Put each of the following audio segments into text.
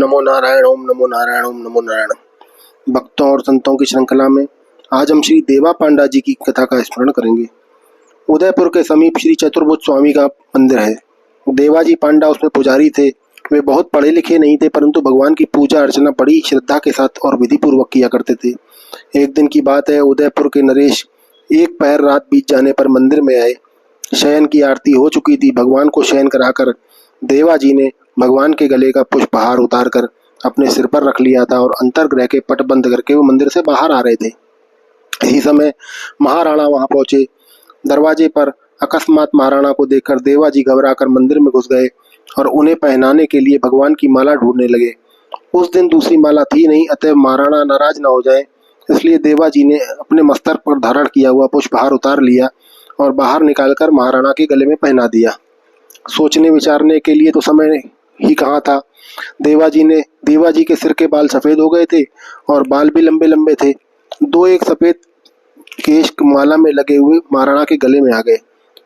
नमो नारायण, ओम नमो नारायण, ओम नमो नारायण। भक्तों और संतों की श्रृंखला में आज हम श्री देवा पांडा जी की कथा का स्मरण करेंगे। उदयपुर के समीप श्री चतुर्भुज स्वामी का मंदिर है। देवाजी पांडा उसमें पुजारी थे। वे बहुत पढ़े लिखे नहीं थे, परंतु भगवान की पूजा अर्चना बड़ी श्रद्धा के साथ और विधि पूर्वक किया करते थे। एक दिन की बात है, उदयपुर के नरेश एक पहर रात बीत जाने पर मंदिर में आए। शयन की आरती हो चुकी थी। भगवान को शयन कराकर देवाजी ने भगवान के गले का पुष्पहार उतारकर अपने सिर पर रख लिया था और अंतर्गृह के पट बंद करके वो मंदिर से बाहर आ रहे थे। इसी समय महाराणा वहां पहुंचे। दरवाजे पर अकस्मात महाराणा को देखकर देवाजी घबराकर मंदिर में घुस गए और उन्हें पहनाने के लिए भगवान की माला ढूंढने लगे। उस दिन दूसरी माला थी नहीं, अतः महाराणा नाराज न हो जाए, इसलिए देवाजी ने अपने मस्तक पर धारण किया हुआ पुष्पहार उतार लिया और बाहर निकालकर महाराणा के गले में पहना दिया। सोचने विचारने के लिए तो समय ही कहाँ था। देवाजी के सिर के बाल सफेद हो गए थे और बाल भी लंबे लंबे थे। दो एक सफेद केश माला में लगे हुए महाराणा के गले में आ गए।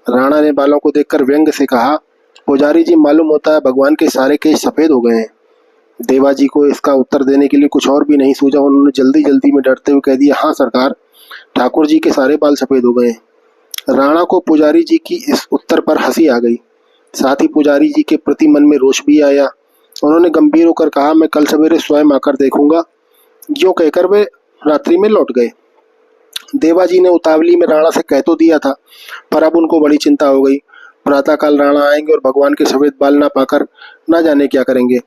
राणा ने बालों को देखकर व्यंग से कहा, पुजारी जी, मालूम होता है भगवान के सारे केश सफेद हो गए हैं। देवाजी को इसका उत्तर देने के लिए कुछ और भी नहीं सूझा। उन्होंने जल्दी जल्दी में डरते हुए कह दिया, हाँ सरकार, ठाकुर जी के सारे बाल सफेद हो गए हैं। राणा को पुजारी जी की इस उत्तर पर हंसी आ गई। साथ ही पुजारी जी के प्रति मन में रोष भी आया। उन्होंने गंभीर होकर कहा, मैं कल सवेरे स्वयं आकर देखूंगा। यूं कहकर वे रात्रि में लौट गए। देवाजी ने उतावली में राणा से कह तो दिया था, पर अब उनको बड़ी चिंता हो गई। प्रातःकाल राणा आएंगे और भगवान के सफेद बाल ना पाकर न जाने क्या करेंगे।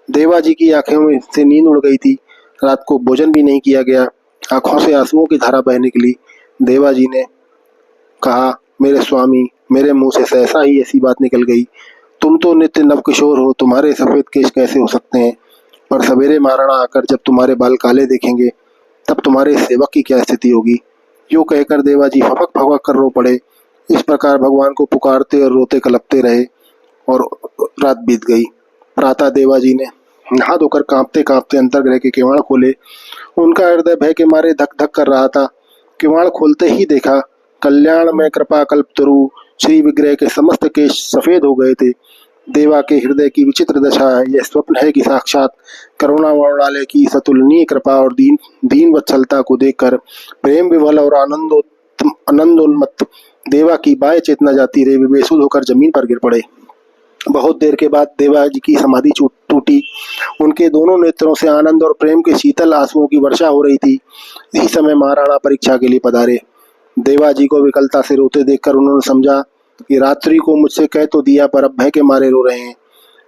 देवाजी की आंखों में से नींद उड़ गई थी। रात को भोजन भी नहीं किया गया। आंखों से आंसुओं की धारा बहने के लिए देवाजी ने कहा, मेरे स्वामी, मेरे मुंह से सहसा ही ऐसी बात निकल गई। तुम तो नित्य नवकिशोर हो, तुम्हारे सफेद केश कैसे हो सकते हैं? पर सवेरे महाराणा आकर जब तुम्हारे बाल काले देखेंगे तब तुम्हारे सेवक की क्या स्थिति होगी। यूं कहकर देवाजी फपक फपक कर रो पड़े। इस प्रकार भगवान को पुकारते और रोते कलपते रहे और रात बीत गई। प्रातः देवाजी ने नहा धोकर कांपते कांपते अंतर्गृह के किवाड़ खोले। उनका हृदय भय के मारे धक धक कर रहा था। किवाड़ खोलते ही देखा, कल्याण में कृपा कल्प तरु श्री विग्रह के समस्त केश सफेद हो गए थे। देवा के हृदय की विचित्र दशा है। यह स्वप्न है कि साक्षात करुणा वर्णालय की सतुलनीय कृपा और दीन वत्सलता को देखकर प्रेम विवल और आनंदोन्मत्त देवा की बाह्य चेतना जाती रही। वे बेसुध होकर जमीन पर गिर पड़े। बहुत देर के बाद देवाजी की समाधि टूटी। उनके दोनों नेत्रों से आनंद और प्रेम के शीतल आंसुओं की वर्षा हो रही थी। इसी समय महाराणा परीक्षा के लिए पधारे। देवाजी को विकलता से रोते देखकर उन्होंने समझा कि रात्रि को मुझसे कह तो दिया, पर अब भय के मारे रो रहे हैं।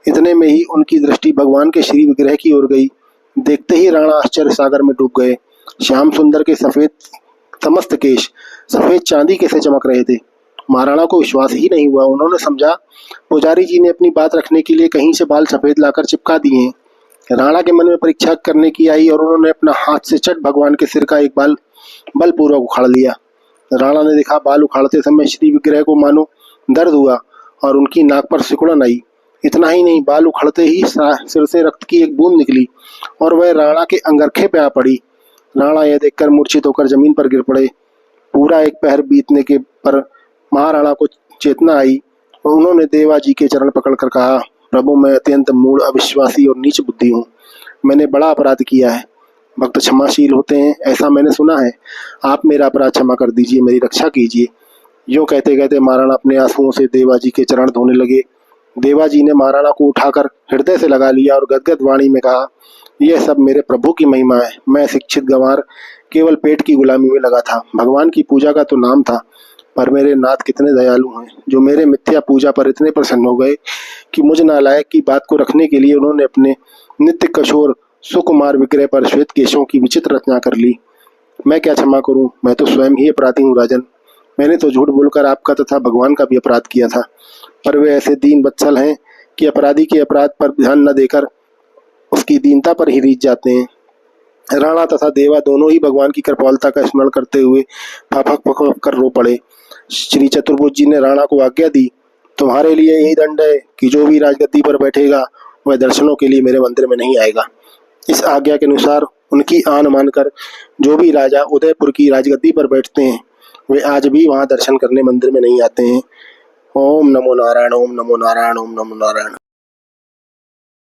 इतने में ही उनकी दृष्टि भगवान के श्री विग्रह की ओर गई। देखते ही राणा आश्चर्य सागर में डूब गए। श्याम सुंदर के सफेद समस्त केश सफेद चांदी कैसे चमक रहे थे। महाराणा को विश्वास ही नहीं हुआ। उन्होंने समझा पुजारी जी ने अपनी बात रखने के लिए कहीं से बाल सफेद लाकर चिपका दिए हैं। राणा के मन में परीक्षा करने की आई और उन्होंने अपना हाथ से चट भगवान के सिर का एक बाल बलपूर्वक उखाड़ लिया। राणा ने देखा, बाल उखाड़ते समय श्री विग्रह को मानो दर्द हुआ और उनकी नाक पर सिकुड़न आई। इतना ही नहीं, बाल उखड़ते ही सिर से रक्त की एक बूंद निकली और वह राणा के अंगरखे पे आ पड़ी। राणा यह देखकर मूर्छित होकर जमीन पर गिर पड़े। पूरा एक पहर बीतने के पर महाराणा को चेतना आई और उन्होंने देवाजी के चरण पकड़कर कहा, प्रभु, मैं अत्यंत मूढ़, अविश्वासी और नीच बुद्धि हूँ। मैंने बड़ा अपराध किया है। भक्त क्षमाशील होते हैं, ऐसा मैंने सुना है। आप मेरा अपराध क्षमा कर दीजिए, मेरी रक्षा कीजिए। यूं कहते कहते महाराणा अपने आंसुओं से देवाजी के चरण धोने लगे। देवाजी ने महाराणा को उठाकर हृदय से लगा लिया और गदगद वाणी में कहा, यह सब मेरे प्रभु की महिमा है। मैं शिक्षित गंवार केवल पेट की गुलामी में लगा था। भगवान की पूजा का तो नाम था, पर मेरे नाथ कितने दयालु हैं, जो मेरे मिथ्या पूजा पर इतने प्रसन्न हो गए कि मुझ नालायक की बात को रखने के लिए उन्होंने अपने नित्य कठोर सुकुमार विग्रह पर श्वेत केशों की विचित्र रचना कर ली। मैं क्या क्षमा करूं? मैं तो स्वयं ही अपराधी हूँ राजन। मैंने तो झूठ बोलकर आपका तथा भगवान का भी अपराध किया था, पर वे ऐसे दीन वत्सल हैं कि अपराधी के अपराध पर ध्यान न देकर उसकी दीनता पर ही रीझ जाते हैं। राणा तथा देवा दोनों ही भगवान की कृपालता का स्मरण करते हुए फपक फपक कर रो पड़े। श्री चतुर्भुज जी ने राणा को आज्ञा दी, तुम्हारे लिए यही दंड है कि जो भी राजगद्दी पर बैठेगा वह दर्शनों के लिए मेरे मंदिर में नहीं आएगा। इस आज्ञा के अनुसार उनकी आन मानकर जो भी राजा उदयपुर की राजगद्दी पर बैठते हैं वे आज भी वहां दर्शन करने मंदिर में नहीं आते हैं। ओम नमो नारायण, ओम नमो नारायण, ओम नमो नारायण।